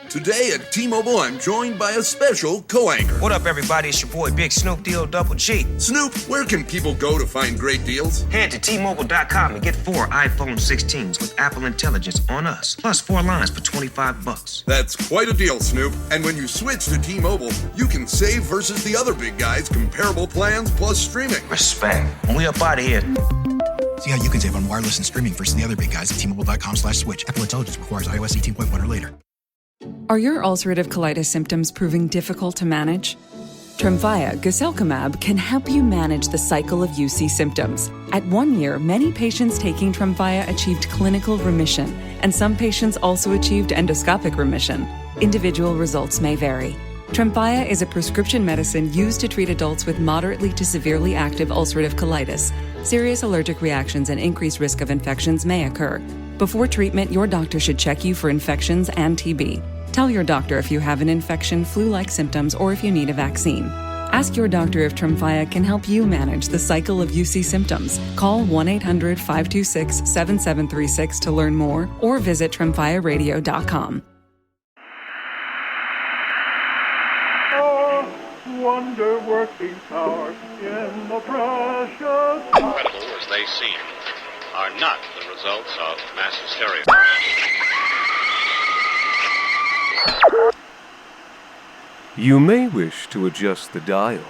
Today at T-Mobile, I'm joined by a special co-anchor. What up, everybody? It's your boy, Big Snoop Deal Double G. Snoop, where can people go to find great deals? Head to T-Mobile.com and get 4 iPhone 16s with Apple Intelligence on us, plus 4 lines for $25. That's quite a deal, Snoop. And when you switch to T-Mobile, you can save versus the other big guys, comparable plans plus streaming. Respect. We up out of here. See how you can save on wireless and streaming versus the other big guys at T-Mobile.com/switch. Apple Intelligence requires iOS 18.1 or later. Are your ulcerative colitis symptoms proving difficult to manage? Tremfya guselkumab can help you manage the cycle of UC symptoms. At 1 year, many patients taking Tremfya achieved clinical remission, and some patients also achieved endoscopic remission. Individual results may vary. Tremfya is a prescription medicine used to treat adults with moderately to severely active ulcerative colitis. Serious allergic reactions and increased risk of infections may occur. Before treatment, your doctor should check you for infections and TB. Tell your doctor if you have an infection, flu-like symptoms, or if you need a vaccine. Ask your doctor if Tremfya can help you manage the cycle of UC symptoms. Call 1-800-526-7736 to learn more, or visit tremfyaradio.com. Wonder-working power in the precious... Incredible as they seem, are not the results of mass hysteria. You may wish to adjust the dial.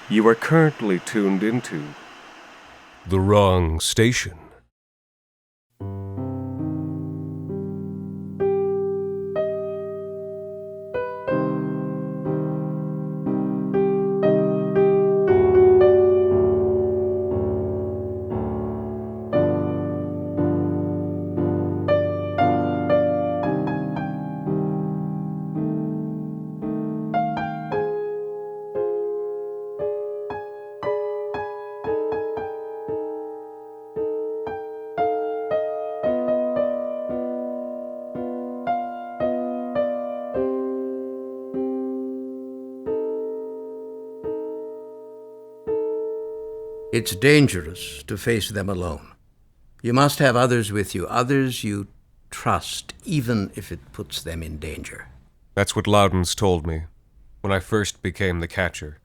You are currently tuned into the wrong station. It's dangerous to face them alone. You must have others with you, others you trust, even if it puts them in danger. That's what Laudens told me when I first became the catcher.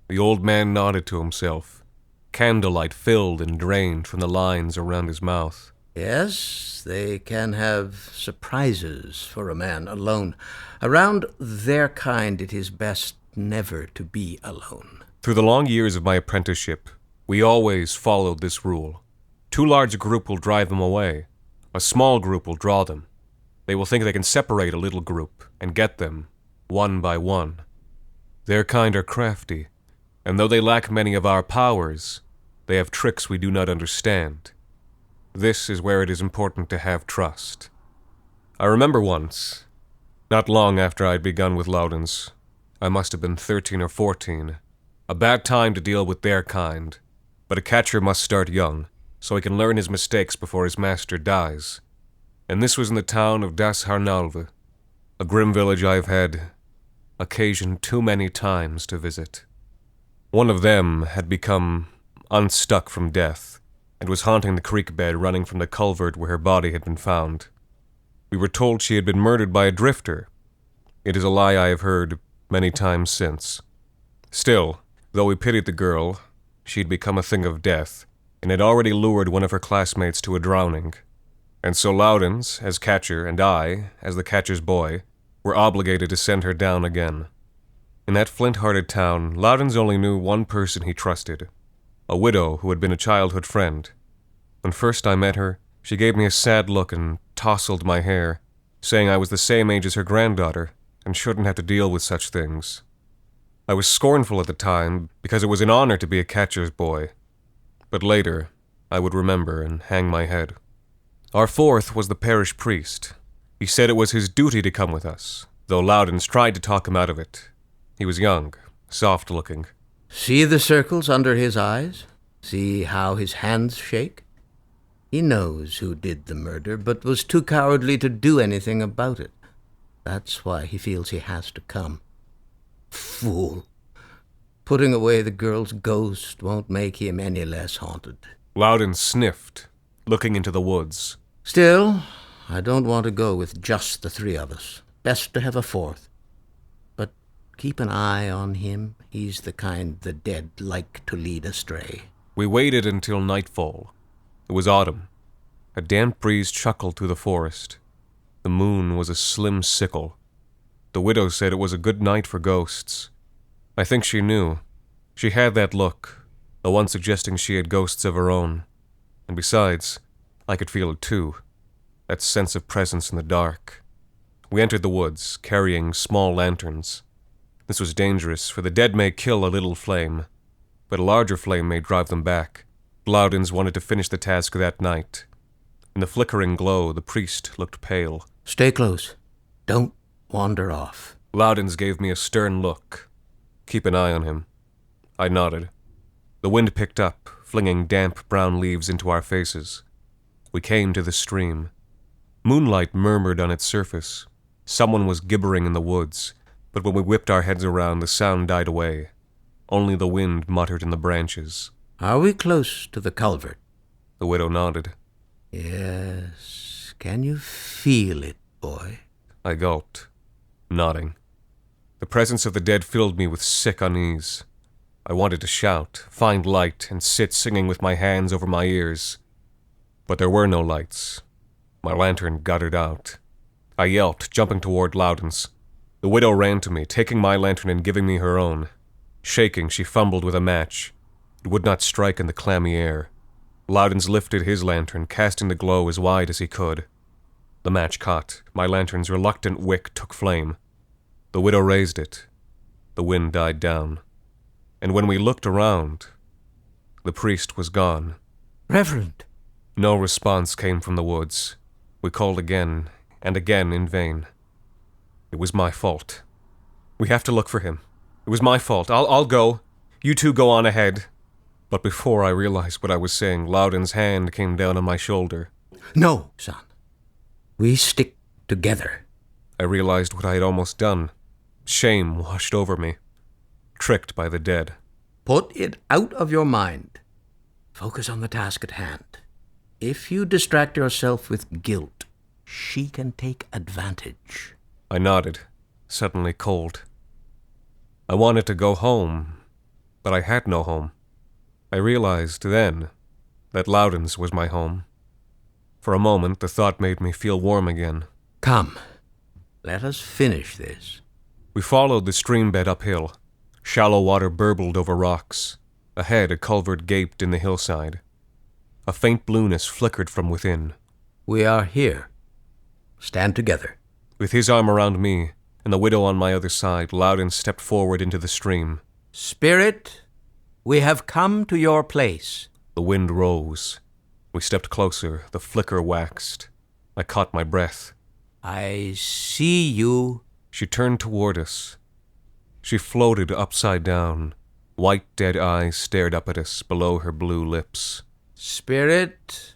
The old man nodded to himself. Candlelight filled and drained from the lines around his mouth. Yes, they can have surprises for a man alone. Around their kind, it is best never to be alone. Through the long years of my apprenticeship, we always followed this rule. Too large a group will drive them away. A small group will draw them. They will think they can separate a little group and get them, one by one. Their kind are crafty, and though they lack many of our powers, they have tricks we do not understand. This is where it is important to have trust. I remember once, not long after I had begun with Laudens, I must have been 13 or 14, a bad time to deal with their kind, but a catcher must start young, so he can learn his mistakes before his master dies. And this was in the town of Das Harnalve, a grim village I have had occasion too many times to visit. One of them had become unstuck from death, and was haunting the creek bed running from the culvert where her body had been found. We were told she had been murdered by a drifter. It is a lie I have heard many times since. Still, though we pitied the girl, she had become a thing of death, and had already lured one of her classmates to a drowning. And so Laudens, as catcher, and I, as the catcher's boy, were obligated to send her down again. In that flint-hearted town, Laudens only knew one person he trusted, a widow who had been a childhood friend. When first I met her, she gave me a sad look and tousled my hair, saying I was the same age as her granddaughter, and shouldn't have to deal with such things. I was scornful at the time, because it was an honor to be a catcher's boy. But later, I would remember and hang my head. Our fourth was the parish priest. He said it was his duty to come with us, though Laudens tried to talk him out of it. He was young, soft-looking. See the circles under his eyes? See how his hands shake? He knows who did the murder, but was too cowardly to do anything about it. That's why he feels he has to come. Fool. Putting away the girl's ghost won't make him any less haunted. Laudens sniffed, looking into the woods. Still, I don't want to go with just the three of us. Best to have a fourth. But keep an eye on him. He's the kind the dead like to lead astray. We waited until nightfall. It was autumn. A damp breeze chuckled through the forest. The moon was a slim sickle. The widow said it was a good night for ghosts. I think she knew. She had that look, the one suggesting she had ghosts of her own. And besides, I could feel it too, that sense of presence in the dark. We entered the woods, carrying small lanterns. This was dangerous, for the dead may kill a little flame, but a larger flame may drive them back. Laudens wanted to finish the task that night. In the flickering glow, the priest looked pale. Stay close. Don't wander off. Laudens gave me a stern look. Keep an eye on him. I nodded. The wind picked up, flinging damp brown leaves into our faces. We came to the stream. Moonlight murmured on its surface. Someone was gibbering in the woods, but when we whipped our heads around, the sound died away. Only the wind muttered in the branches. Are we close to the culvert? The widow nodded. Yes. Can you feel it, boy? I gulped, nodding. The presence of the dead filled me with sick unease. I wanted to shout, find light, and sit singing with my hands over my ears. But there were no lights. My lantern guttered out. I yelped, jumping toward Laudens. The widow ran to me, taking my lantern and giving me her own. Shaking, she fumbled with a match. It would not strike in the clammy air. Laudens lifted his lantern, casting the glow as wide as he could. The match caught. My lantern's reluctant wick took flame. The widow raised it. The wind died down. And when we looked around, the priest was gone. Reverend! No response came from the woods. We called again and again in vain. It was my fault. We have to look for him. It was my fault. I'll go. You two go on ahead. But before I realized what I was saying, Laudens' hand came down on my shoulder. No, son. We stick together. I realized what I had almost done. Shame washed over me. Tricked by the dead. Put it out of your mind. Focus on the task at hand. If you distract yourself with guilt, she can take advantage. I nodded, suddenly cold. I wanted to go home, but I had no home. I realized then that Laudens was my home. For a moment, the thought made me feel warm again. Come, let us finish this. We followed the stream bed uphill. Shallow water burbled over rocks. Ahead, a culvert gaped in the hillside. A faint blueness flickered from within. We are here. Stand together. With his arm around me, and the widow on my other side, Laudens stepped forward into the stream. Spirit, we have come to your place. The wind rose. We stepped closer. The flicker waxed. I caught my breath. I see you. She turned toward us. She floated upside down. White, dead eyes stared up at us below her blue lips. Spirit,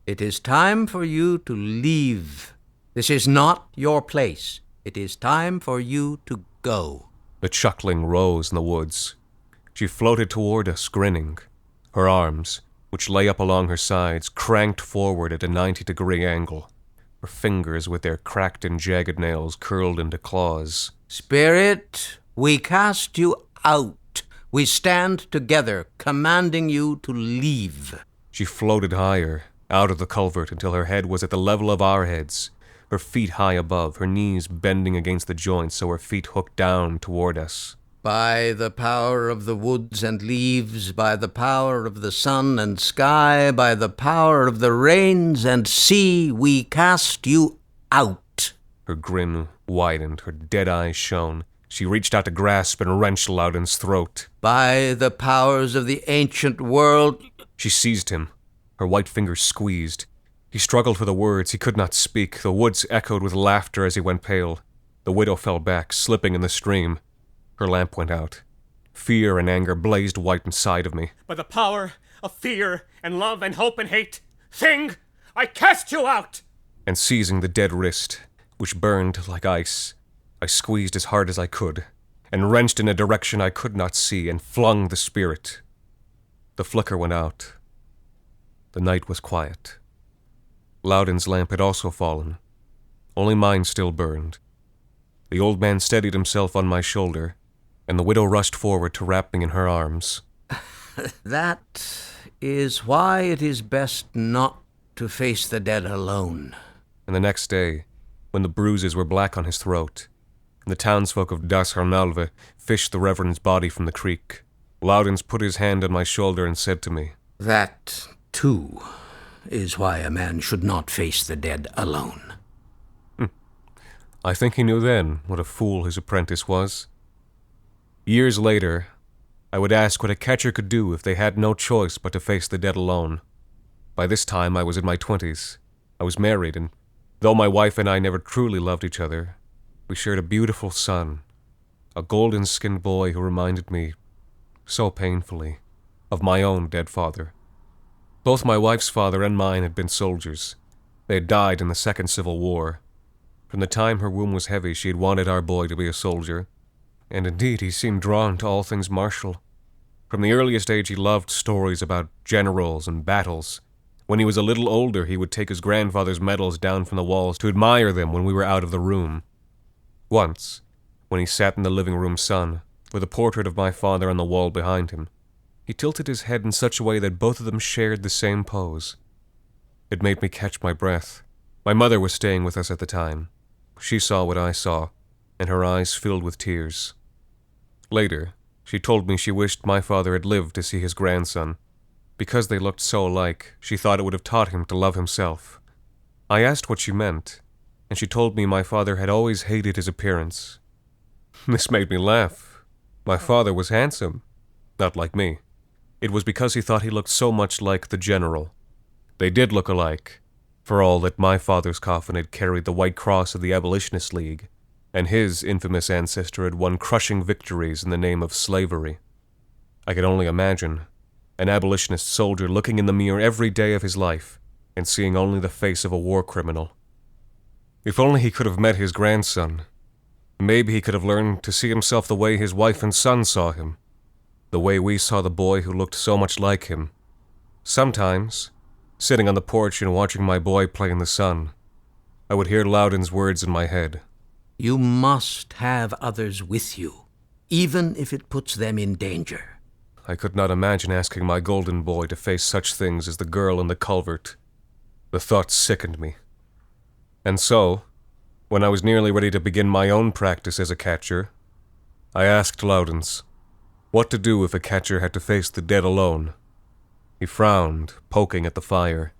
it is time for you to leave. This is not your place. It is time for you to go. The chuckling rose in the woods. She floated toward us, grinning. Her arms, which lay up along her sides, cranked forward at a 90-degree angle. Her fingers, with their cracked and jagged nails, curled into claws. Spirit, we cast you out. We stand together, commanding you to leave. She floated higher, out of the culvert, until her head was at the level of our heads, her feet high above, her knees bending against the joints so her feet hooked down toward us. By the power of the woods and leaves, by the power of the sun and sky, by the power of the rains and sea, we cast you out. Her grin widened, her dead eyes shone. She reached out to grasp and wrench Laudens' throat. By the powers of the ancient world... She seized him. Her white fingers squeezed. He struggled for the words. He could not speak. The woods echoed with laughter as he went pale. The widow fell back, slipping in the stream. Her lamp went out. Fear and anger blazed white inside of me. By the power of fear and love and hope and hate, Thing, I cast you out! And seizing the dead wrist, which burned like ice, I squeezed as hard as I could, and wrenched in a direction I could not see, and flung the spirit. The flicker went out. The night was quiet. Laudens' lamp had also fallen. Only mine still burned. The old man steadied himself on my shoulder, and the widow rushed forward to wrap me in her arms. That is why it is best not to face the dead alone. And the next day, when the bruises were black on his throat, and the townsfolk of Das Harnalve fished the Reverend's body from the creek, Laudens put his hand on my shoulder and said to me, That, too, is why a man should not face the dead alone. I think he knew then what a fool his apprentice was. Years later, I would ask what a catcher could do if they had no choice but to face the dead alone. By this time, I was in my 20s. I was married, and though my wife and I never truly loved each other, we shared a beautiful son, a golden-skinned boy who reminded me, so painfully, of my own dead father. Both my wife's father and mine had been soldiers. They had died in the Second Civil War. From the time her womb was heavy, she had wanted our boy to be a soldier, and indeed he seemed drawn to all things martial. From the earliest age he loved stories about generals and battles. When he was a little older, he would take his grandfather's medals down from the walls to admire them when we were out of the room. Once, when he sat in the living room sun, with a portrait of my father on the wall behind him, he tilted his head in such a way that both of them shared the same pose. It made me catch my breath. My mother was staying with us at the time. She saw what I saw, and her eyes filled with tears. Later, she told me she wished my father had lived to see his grandson. Because they looked so alike, she thought it would have taught him to love himself. I asked what she meant, and she told me my father had always hated his appearance. This made me laugh. My father was handsome, not like me. It was because he thought he looked so much like the general. They did look alike, for all that my father's coffin had carried the White Cross of the Abolitionist League, and his infamous ancestor had won crushing victories in the name of slavery. I could only imagine an abolitionist soldier looking in the mirror every day of his life and seeing only the face of a war criminal. If only he could have met his grandson. Maybe he could have learned to see himself the way his wife and son saw him, the way we saw the boy who looked so much like him. Sometimes, sitting on the porch and watching my boy play in the sun, I would hear Laudens' words in my head. You must have others with you, even if it puts them in danger. I could not imagine asking my golden boy to face such things as the girl in the culvert. The thought sickened me. And so, when I was nearly ready to begin my own practice as a catcher, I asked Laudens what to do if a catcher had to face the dead alone. He frowned, poking at the fire.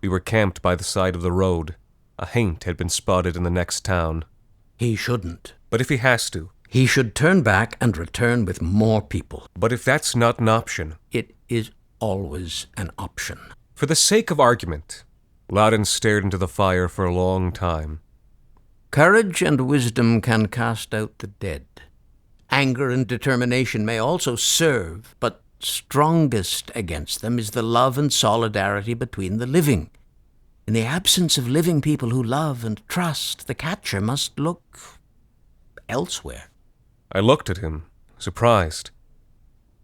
We were camped by the side of the road. A haint had been spotted in the next town. He shouldn't. But if he has to? He should turn back and return with more people. But if that's not an option? It is always an option. For the sake of argument, Laudens stared into the fire for a long time. Courage and wisdom can cast out the dead. Anger and determination may also serve, but strongest against them is the love and solidarity between the living. In the absence of living people who love and trust, the catcher must look elsewhere. I looked at him, surprised.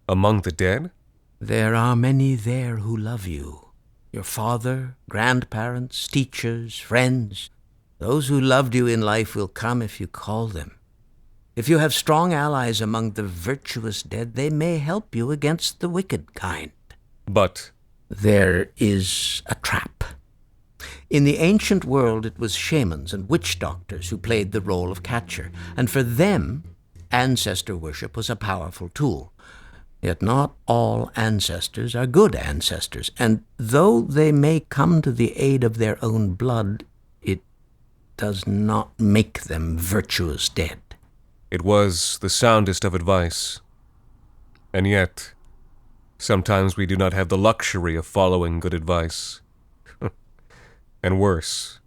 Among the dead? There are many there who love you. Your father, grandparents, teachers, friends. Those who loved you in life will come if you call them. If you have strong allies among the virtuous dead, they may help you against the wicked kind. But there is a trap. In the ancient world, it was shamans and witch doctors who played the role of catcher, and for them, ancestor worship was a powerful tool. Yet not all ancestors are good ancestors, and though they may come to the aid of their own blood, it does not make them virtuous dead. It was the soundest of advice. And yet, sometimes we do not have the luxury of following good advice. And worse,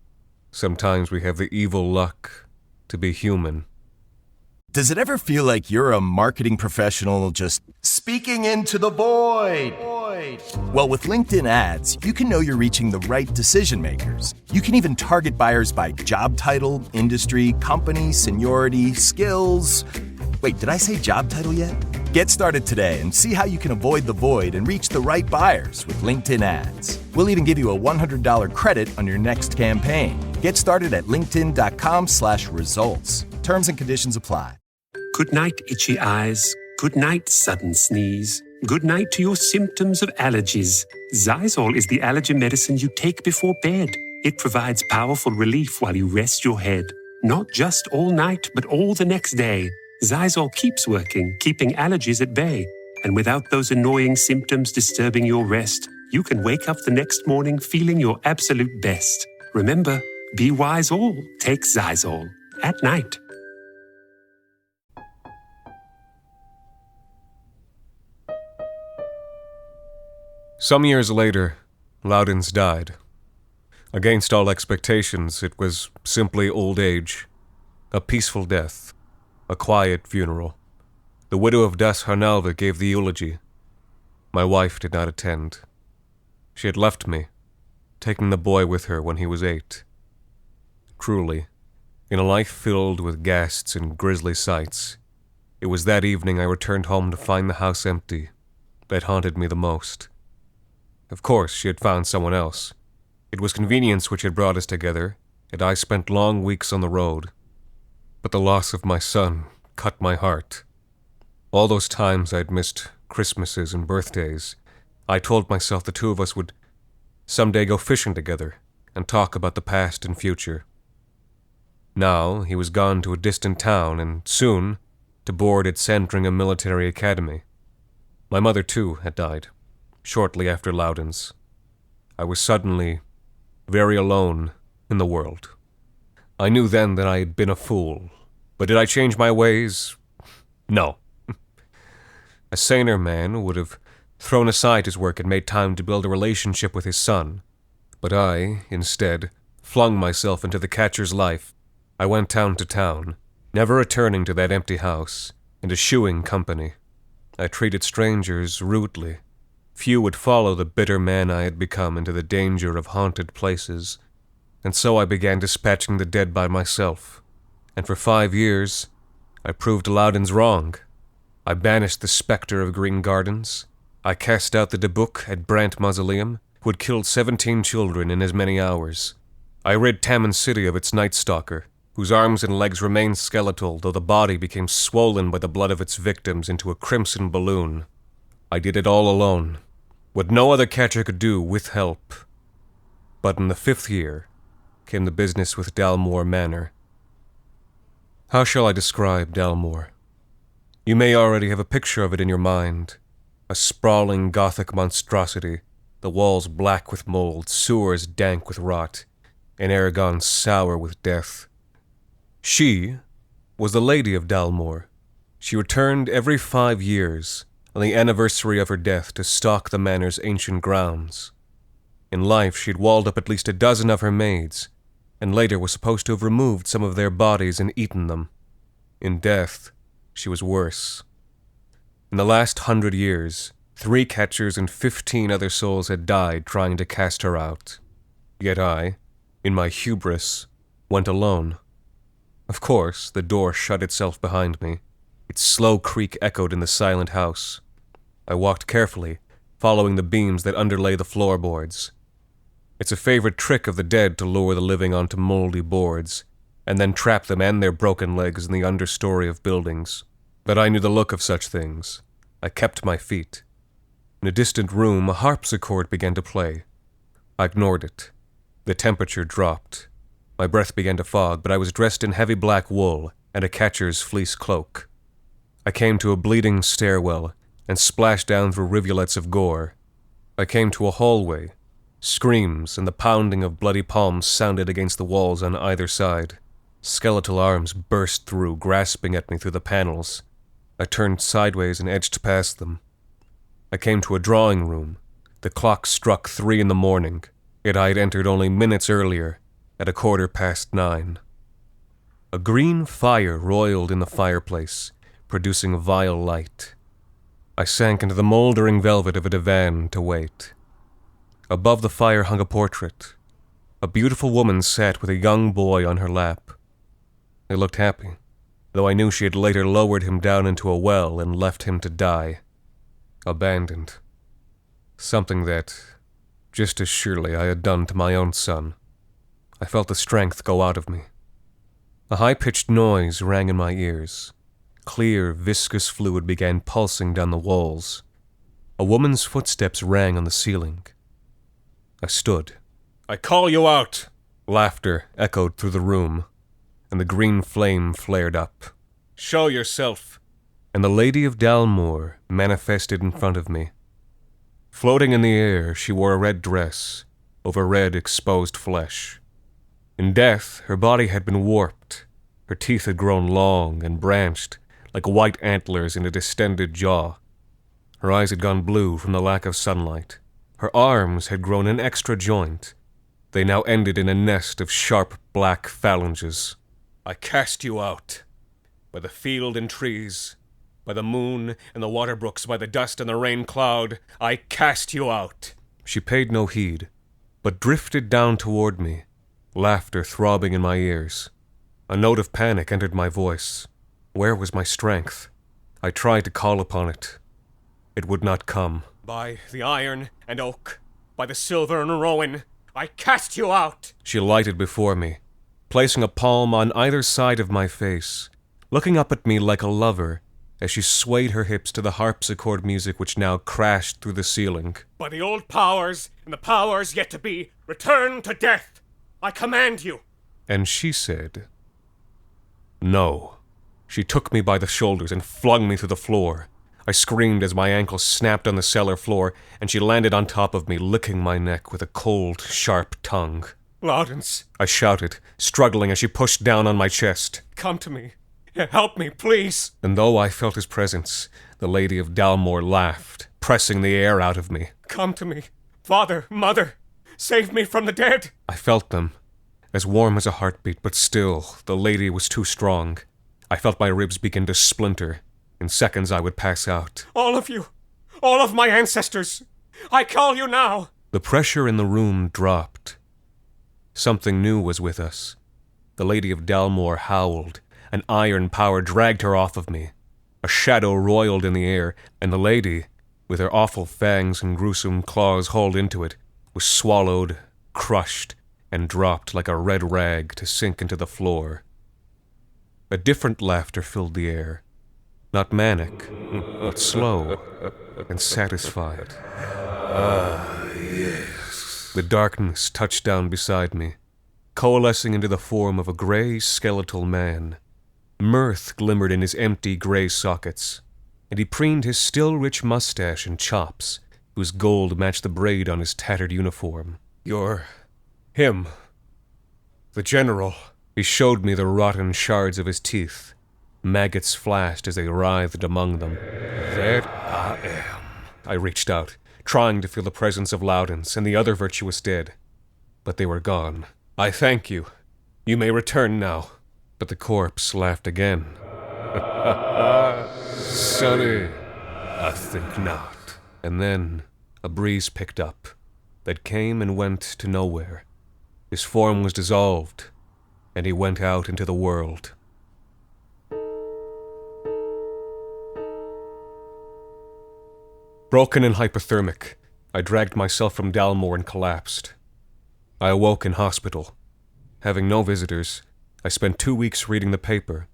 sometimes we have the evil luck to be human. Does it ever feel like you're a marketing professional just speaking into the void? Well, with LinkedIn ads, you can know you're reaching the right decision makers. You can even target buyers by job title, industry, company, seniority, skills. Wait, did I say job title yet? Get started today and see how you can avoid the void and reach the right buyers with LinkedIn ads. We'll even give you a $100 credit on your next campaign. Get started at linkedin.com/results. Terms and conditions apply. Good night, itchy eyes. Good night, sudden sneeze. Good night to your symptoms of allergies. Xyzal is the allergy medicine you take before bed. It provides powerful relief while you rest your head. Not just all night, but all the next day. Xyzal keeps working, keeping allergies at bay. And without those annoying symptoms disturbing your rest, you can wake up the next morning feeling your absolute best. Remember, be wise all. Take Xyzal. At night. Some years later, Laudens died. Against all expectations, it was simply old age. A peaceful death. A quiet funeral. The widow of Das Harnalva gave the eulogy. My wife did not attend. She had left me, taking the boy with her when he was 8. Truly, in a life filled with ghasts and grisly sights, it was that evening I returned home to find the house empty that haunted me the most. Of course, she had found someone else. It was convenience which had brought us together, and I spent long weeks on the road. But the loss of my son cut my heart. All those times I'd missed Christmases and birthdays, I told myself the two of us would someday go fishing together and talk about the past and future. Now he was gone to a distant town and soon to board at Sandringham Military Academy. My mother, too, had died, shortly after Laudens. I was suddenly very alone in the world. I knew then that I had been a fool, but did I change my ways? No. A saner man would have thrown aside his work and made time to build a relationship with his son. But I, instead, flung myself into the catcher's life. I went town to town, never returning to that empty house, and eschewing company. I treated strangers rudely. Few would follow the bitter man I had become into the danger of haunted places, and so I began dispatching the dead by myself. And for 5 years, I proved Laudens wrong. I banished the spectre of Green Gardens. I cast out the Debuk at Brant Mausoleum, who had killed 17 children in as many hours. I rid Tamman City of its Night Stalker, whose arms and legs remained skeletal, though the body became swollen by the blood of its victims into a crimson balloon. I did it all alone, what no other catcher could do with help. But in the 5th year came the business with Dalmore Manor. How shall I describe Dalmore? You may already have a picture of it in your mind. A sprawling Gothic monstrosity, the walls black with mold, sewers dank with rot, and Aragon sour with death. She was the Lady of Dalmore. She returned every 5 years, on the anniversary of her death, to stalk the manor's ancient grounds. In life, she'd walled up at least a dozen of her maids, and later was supposed to have removed some of their bodies and eaten them. In death, she was worse. In the last 100 years, 3 catchers and 15 other souls had died trying to cast her out. Yet I, in my hubris, went alone. Of course, the door shut itself behind me. Its slow creak echoed in the silent house. I walked carefully, following the beams that underlay the floorboards. It's a favorite trick of the dead to lure the living onto moldy boards, and then trap them and their broken legs in the understory of buildings. But I knew the look of such things. I kept my feet. In a distant room, a harpsichord began to play. I ignored it. The temperature dropped. My breath began to fog, but I was dressed in heavy black wool and a catcher's fleece cloak. I came to a bleeding stairwell and splashed down through rivulets of gore. I came to a hallway. Screams and the pounding of bloody palms sounded against the walls on either side. Skeletal arms burst through, grasping at me through the panels. I turned sideways and edged past them. I came to a drawing room. The clock struck 3 in the morning, yet I had entered only minutes earlier, at 9:15. A green fire roiled in the fireplace, producing a vile light. I sank into the moldering velvet of a divan to wait. Above the fire hung a portrait. A beautiful woman sat with a young boy on her lap. They looked happy, though I knew she had later lowered him down into a well and left him to die. Abandoned. Something that, just as surely I had done to my own son. I felt the strength go out of me. A high-pitched noise rang in my ears. Clear, viscous fluid began pulsing down the walls. A woman's footsteps rang on the ceiling. I stood. "I call you out!" Laughter echoed through the room, and the green flame flared up. "Show yourself!" And the Lady of Dalmore manifested in front of me. Floating in the air, she wore a red dress over red exposed flesh. In death, her body had been warped. Her teeth had grown long and branched, like white antlers in a distended jaw. Her eyes had gone blue from the lack of sunlight. Her arms had grown an extra joint. They now ended in a nest of sharp black phalanges. "I cast you out. By the field and trees, by the moon and the water brooks, by the dust and the rain cloud, I cast you out." She paid no heed, but drifted down toward me, laughter throbbing in my ears. A note of panic entered my voice. Where was my strength? I tried to call upon it. It would not come. "By the iron and oak, by the silver and rowan, I cast you out!" She lighted before me, placing a palm on either side of my face, looking up at me like a lover as she swayed her hips to the harpsichord music which now crashed through the ceiling. "By the old powers and the powers yet to be, return to death! I command you!" And she said, "No." She took me by the shoulders and flung me to the floor. I screamed as my ankle snapped on the cellar floor, and she landed on top of me, licking my neck with a cold, sharp tongue. "Laudens!" I shouted, struggling as she pushed down on my chest. "Come to me. Help me, please!" And though I felt his presence, the Lady of Dalmore laughed, pressing the air out of me. "Come to me. Father, mother, save me from the dead!" I felt them, as warm as a heartbeat, but still, the lady was too strong. I felt my ribs begin to splinter. In seconds I would pass out. "All of you! All of my ancestors! I call you now!" The pressure in the room dropped. Something new was with us. The Lady of Dalmore howled. An iron power dragged her off of me. A shadow roiled in the air, and the lady, with her awful fangs and gruesome claws hauled into it, was swallowed, crushed, and dropped like a red rag to sink into the floor. A different laughter filled the air. Not manic, but slow and satisfied. "Ah, yes." The darkness touched down beside me, coalescing into the form of a gray, skeletal man. Mirth glimmered in his empty gray sockets, and he preened his still rich mustache and chops, whose gold matched the braid on his tattered uniform. "You're him. The general." He showed me the rotten shards of his teeth. Maggots flashed as they writhed among them. "That I am." I reached out, trying to feel the presence of Laudens and the other virtuous dead. But they were gone. "I thank you. You may return now." But the corpse laughed again. "Sonny, I think not." And then a breeze picked up that came and went to nowhere. His form was dissolved, and he went out into the world. Broken and hypothermic, I dragged myself from Dalmore and collapsed. I awoke in hospital. Having no visitors, I spent 2 weeks reading the paper.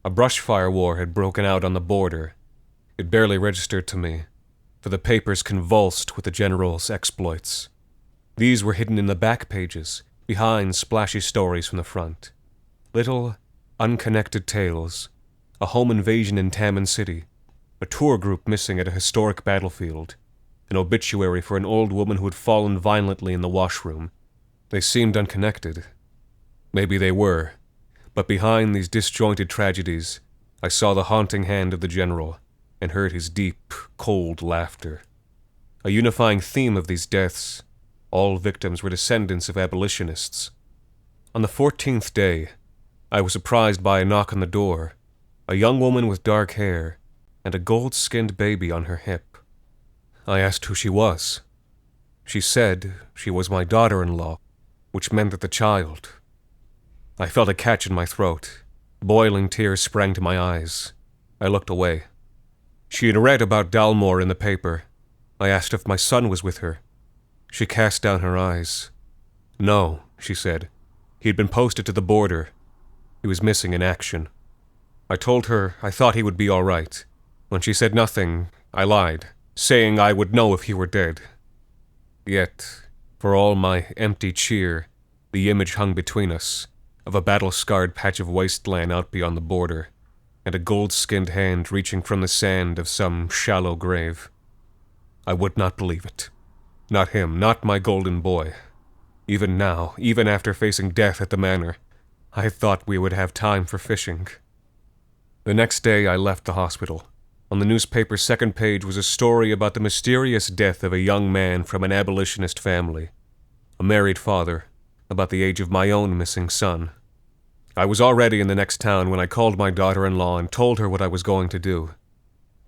A brush fire war had broken out on the border. It barely registered to me, for the papers convulsed with the general's exploits. These were hidden in the back pages, behind splashy stories from the front. Little, unconnected tales, a home invasion in Tamman City, a tour group missing at a historic battlefield, an obituary for an old woman who had fallen violently in the washroom. They seemed unconnected. Maybe they were, but behind these disjointed tragedies, I saw the haunting hand of the general and heard his deep, cold laughter. A unifying theme of these deaths, all victims were descendants of abolitionists. On the 14th day, I was surprised by a knock on the door, a young woman with dark hair, and a gold-skinned baby on her hip. I asked who she was. She said she was my daughter-in-law, which meant that the child... I felt a catch in my throat. Boiling tears sprang to my eyes. I looked away. She had read about Dalmore in the paper. I asked if my son was with her. She cast down her eyes. "No," she said. "He had been posted to the border. He He was missing in action. I told her I thought he would be all right. When she said nothing, I lied, saying I would know if he were dead. Yet, for all my empty cheer, the image hung between us, of a battle-scarred patch of wasteland out beyond the border, and a gold-skinned hand reaching from the sand of some shallow grave. I would not believe it. Not him, not my golden boy. Even now, even after facing death at the manor, I thought we would have time for fishing. The next day I left the hospital. On the newspaper's second page was a story about the mysterious death of a young man from an abolitionist family, a married father, about the age of my own missing son. I was already in the next town when I called my daughter-in-law and told her what I was going to do.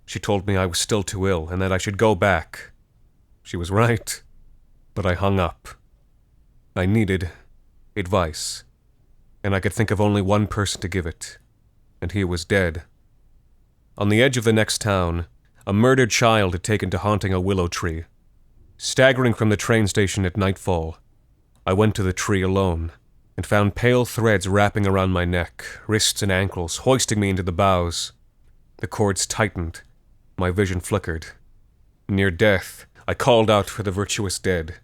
She told me I was still too ill and that I should go back. She was right, but I hung up. I needed advice, and I could think of only one person to give it, and he was dead. On the edge of the next town, a murdered child had taken to haunting a willow tree. Staggering from the train station at nightfall, I went to the tree alone and found pale threads wrapping around my neck, wrists and ankles, hoisting me into the boughs. The cords tightened. My vision flickered. Near death, I called out for the virtuous dead,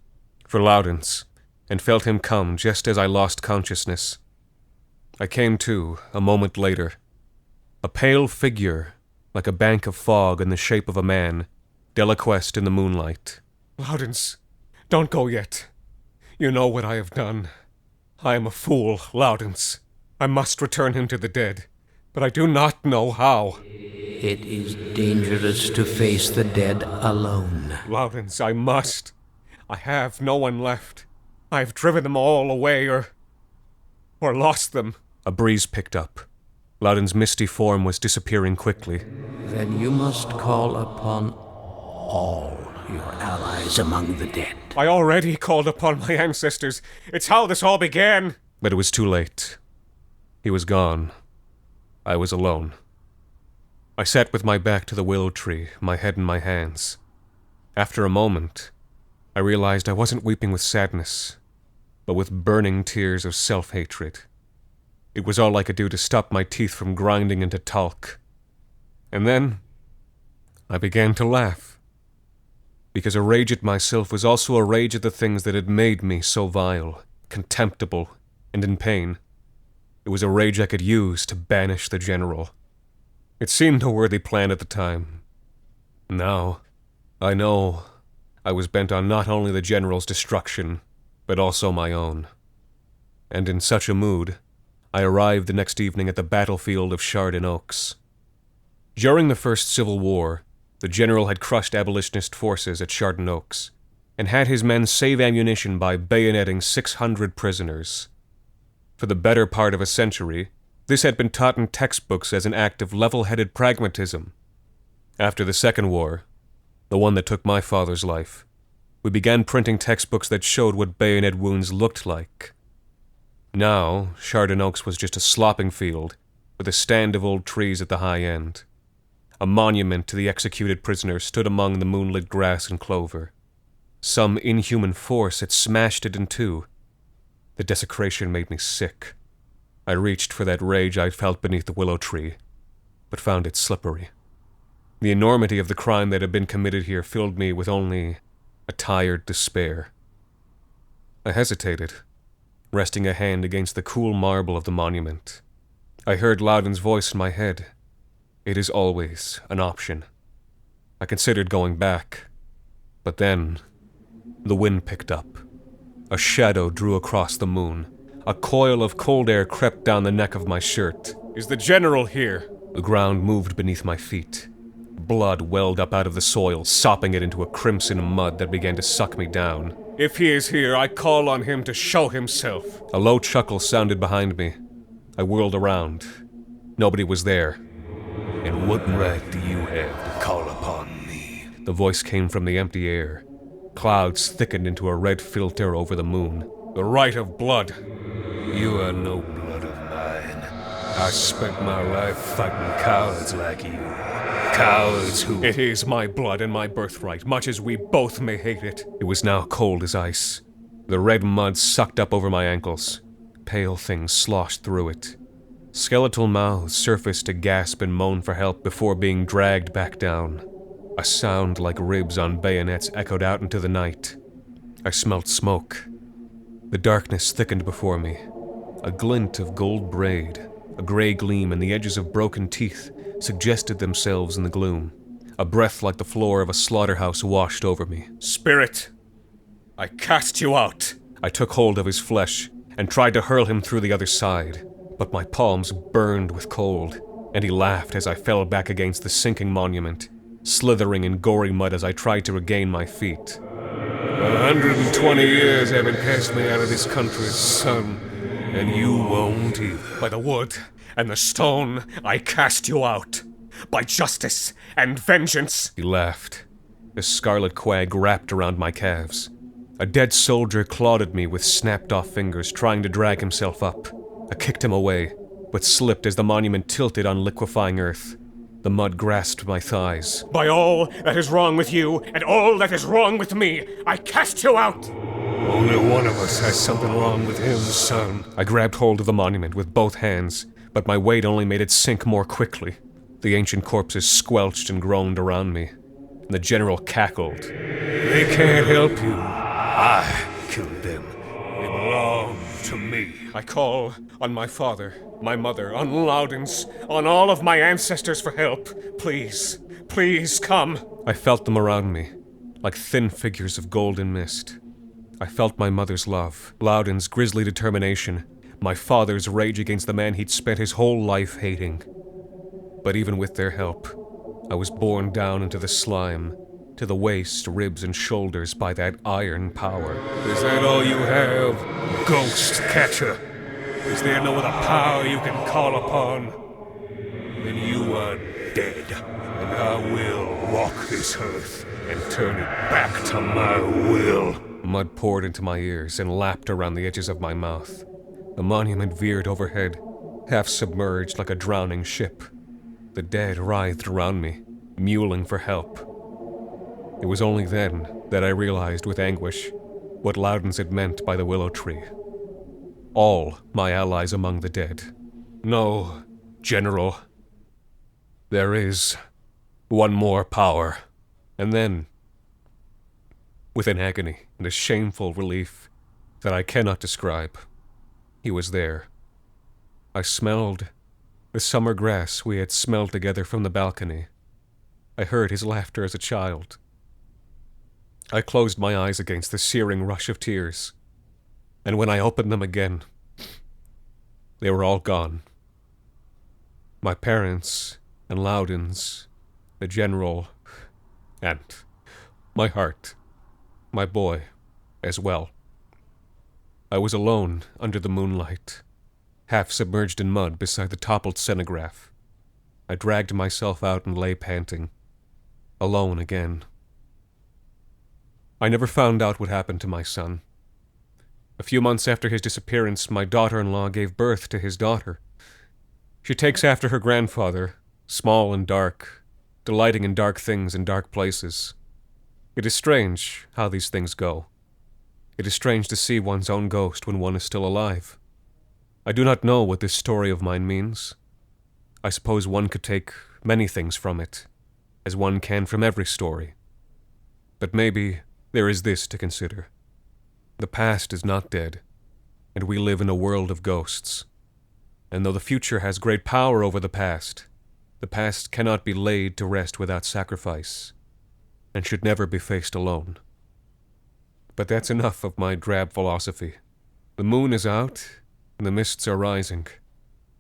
for Laudens, and felt him come just as I lost consciousness. I came to, a moment later. A pale figure, like a bank of fog in the shape of a man, deliquesced in the moonlight. Laudens, don't go yet. You know what I have done. I am a fool, Laudens. I must return him to the dead, but I do not know how. It is dangerous to face the dead alone. Laudens, I must. I have no one left. I have driven them all away, or lost them. A breeze picked up. Laudens' misty form was disappearing quickly. Then you must call upon all your allies among the dead. I already called upon my ancestors. It's how this all began. But it was too late. He was gone. I was alone. I sat with my back to the willow tree, my head in my hands. After a moment, I realized I wasn't weeping with sadness, but with burning tears of self-hatred. It was all I could do to stop my teeth from grinding into talc. And then, I began to laugh. Because a rage at myself was also a rage at the things that had made me so vile, contemptible, and in pain. It was a rage I could use to banish the general. It seemed a worthy plan at the time. Now, I know I was bent on not only the general's destruction, but also my own. And in such a mood, I arrived the next evening at the battlefield of Chardon Oaks. During the First Civil War, the general had crushed abolitionist forces at Chardon Oaks, and had his men save ammunition by bayoneting 600 prisoners. For the better part of a century, this had been taught in textbooks as an act of level-headed pragmatism. After the Second War, the one that took my father's life, we began printing textbooks that showed what bayonet wounds looked like. Now, Chardon Oaks was just a slopping field, with a stand of old trees at the high end. A monument to the executed prisoners stood among the moonlit grass and clover. Some inhuman force had smashed it in two. The desecration made me sick. I reached for that rage I felt beneath the willow tree, but found it slippery. The enormity of the crime that had been committed here filled me with only a tired despair. I hesitated, resting a hand against the cool marble of the monument. I heard Laudens' voice in my head. It is always an option. I considered going back, but then the wind picked up. A shadow drew across the moon. A coil of cold air crept down the neck of my shirt. Is the general here? The ground moved beneath my feet. Blood welled up out of the soil, sopping it into a crimson mud that began to suck me down. If he is here, I call on him to show himself. A low chuckle sounded behind me. I whirled around. Nobody was there. And what right do you have to call upon me? The voice came from the empty air. Clouds thickened into a red filter over the moon. The right of blood. You are no blood of mine. I spent my life fighting cowards like you. Cowards who... It is my blood and my birthright, much as we both may hate it. It was now cold as ice. The red mud sucked up over my ankles. Pale things sloshed through it. Skeletal mouths surfaced to gasp and moan for help before being dragged back down. A sound like ribs on bayonets echoed out into the night. I smelt smoke. The darkness thickened before me. A glint of gold braid, a gray gleam, and the edges of broken teeth suggested themselves in the gloom. A breath like the floor of a slaughterhouse washed over me. Spirit, I cast you out. I took hold of his flesh and tried to hurl him through the other side, but my palms burned with cold, and he laughed as I fell back against the sinking monument, slithering in gory mud as I tried to regain my feet. 120 years haven't cast me out of this country, son, and you won't either. By the wood and the stone, I cast you out. By justice and vengeance. He laughed. The scarlet quag wrapped around my calves. A dead soldier clawed at me with snapped-off fingers, trying to drag himself up. I kicked him away, but slipped as the monument tilted on liquefying earth. The mud grasped my thighs. By all that is wrong with you, and all that is wrong with me, I cast you out! Only one of us has something wrong with him, son. I grabbed hold of the monument with both hands, but my weight only made it sink more quickly. The ancient corpses squelched and groaned around me, and the general cackled. They can't help you. I killed them. They belong to me. I call on my father, my mother, on Laudens, on all of my ancestors for help. Please, please come. I felt them around me, like thin figures of golden mist. I felt my mother's love, Laudens' grisly determination, my father's rage against the man he'd spent his whole life hating. But even with their help, I was borne down into the slime, to the waist, ribs, and shoulders by that iron power. Is that all you have, ghost catcher? Is there no other power you can call upon? Then you are dead, and I will walk this earth and turn it back to my will. Mud poured into my ears and lapped around the edges of my mouth. The monument veered overhead, half submerged like a drowning ship. The dead writhed around me, mewling for help. It was only then that I realized with anguish what Laudens had meant by the willow tree. All my allies among the dead. No, General. There is one more power. And then, with an agony and a shameful relief that I cannot describe, he was there. I smelled the summer grass we had smelled together from the balcony. I heard his laughter as a child. I closed my eyes against the searing rush of tears, and when I opened them again, they were all gone. My parents and Laudens, the general, and my heart, my boy, as well. I was alone under the moonlight, half submerged in mud beside the toppled cenotaph. I dragged myself out and lay panting, alone again. I never found out what happened to my son. A few months after his disappearance, my daughter-in-law gave birth to his daughter. She takes after her grandfather, small and dark, delighting in dark things in dark places. It is strange how these things go. It is strange to see one's own ghost when one is still alive. I do not know what this story of mine means. I suppose one could take many things from it, as one can from every story. But maybe there is this to consider. The past is not dead, and we live in a world of ghosts. And though the future has great power over the past cannot be laid to rest without sacrifice, and should never be faced alone. But that's enough of my drab philosophy. The moon is out, and the mists are rising.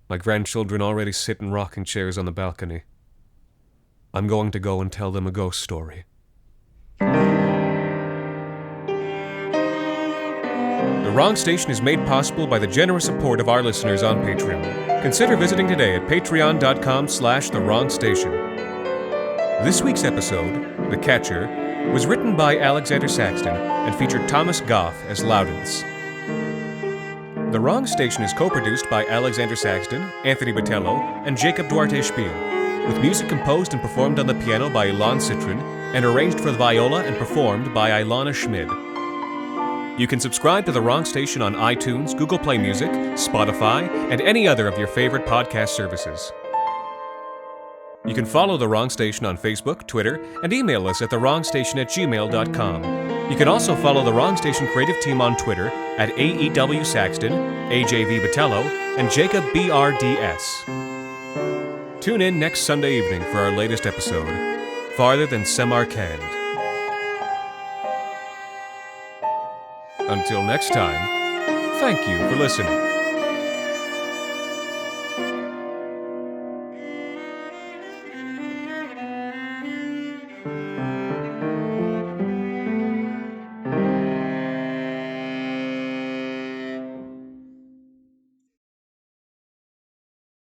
My grandchildren already sit in rocking chairs on the balcony. I'm going to go and tell them a ghost story. The Wrong Station is made possible by the generous support of our listeners on Patreon. Consider visiting today at patreon.com/thewrongstation. This week's episode, The Catcher, was written by Alexander Saxton and featured Thomas Gough as Laudens. The Wrong Station is co-produced by Alexander Saxton, Anthony Botello, and Jacob Duarte Spiel, with music composed and performed on the piano by Ilan Citrin and arranged for the viola and performed by Ilana Schmid. You can subscribe to The Wrong Station on iTunes, Google Play Music, Spotify, and any other of your favorite podcast services. You can follow The Wrong Station on Facebook, Twitter, and email us at thewrongstation@gmail.com. You can also follow The Wrong Station creative team on Twitter at AEW Saxton, AJV Batello, and Jacob BRDS. Tune in next Sunday evening for our latest episode, Farther Than Samarkand. Until next time, thank you for listening.